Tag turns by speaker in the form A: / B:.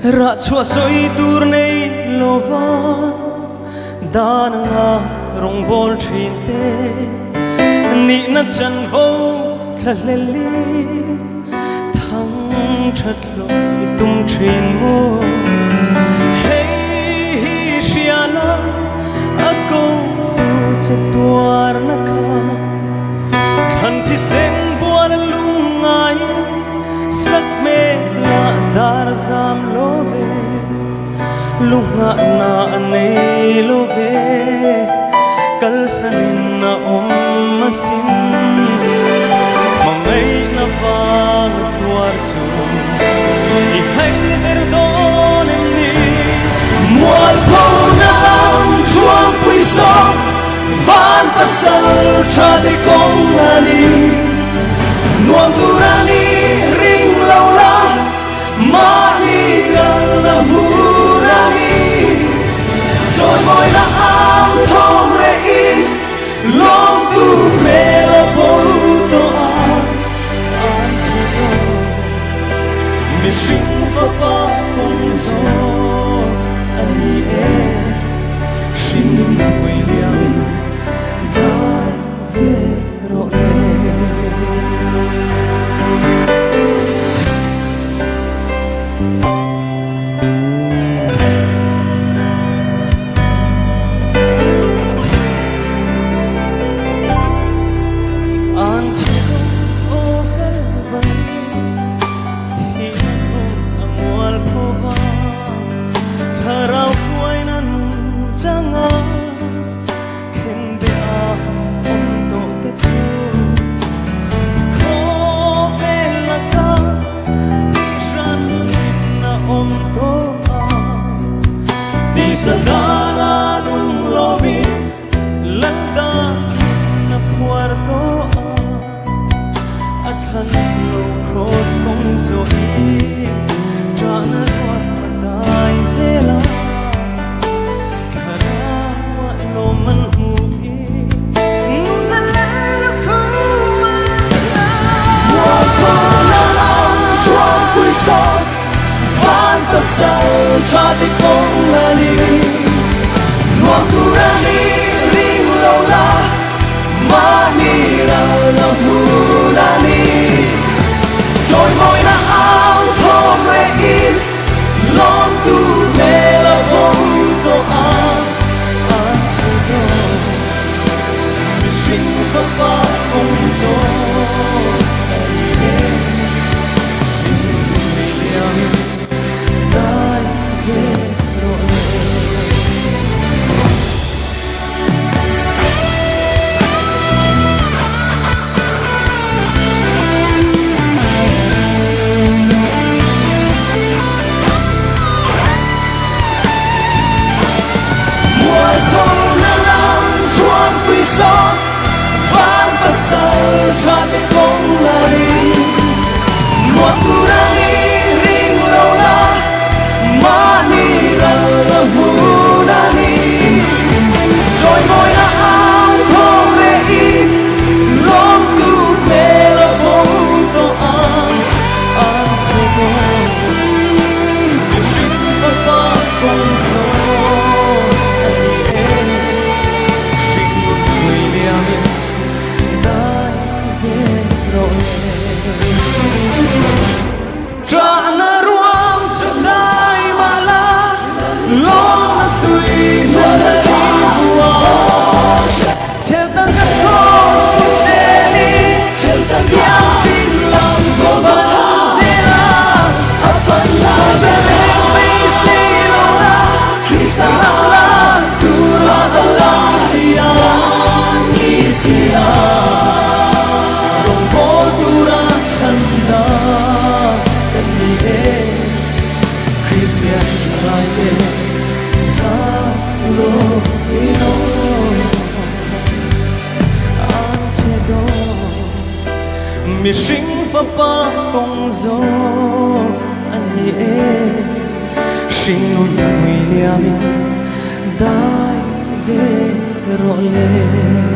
A: ra chua soi tur nei lova dan nga rong bol thin te ni na chan vo thleli thang that lo i tum thin mo hey shiana a ko tu che tuar na kha than thi sen buan lungai sak me la dar zam love lunga na nei love kal sanin na masin mangai na vang tuar chu I hay der don em ni mual po na lam chuang pui so van pasal tra de kong ani nuam durani ring lau la mani la murani rồi môi là áo thom re in long tu me la bol to an chego mi sing fa pa kong so ai e shin na vui liang da ve ro Saldana nung lovin landa na puerto at hanlo cross kong zoi jana wa maday zela karawa lo man hui nunalalo ko mana wako na lang chuang pui so van pasal tra de kong ani nuam turani ring lo la mani la murani rồi môi na áo thom re in long tu me la bol to an chego mi sing fa pa kong so ai e sing mi liang dai ve ro so van pasal tra de kong lari nuam turani ring lo la mani la murani rồi môi na áo thom re in long tu me la bol to an chego mi sing fa pa kong so tra na ruam cho dai mala long na tui na la bua tel ta ka cross ni seli tel ta diam chin lam ko ba zela apan la de me se lo la krista la tu la la sia ni sia rong bol dura chanda Christian like sa lo vino ante do mi sing fa pa kong zo ai e sing nun vui liam dai ve ro le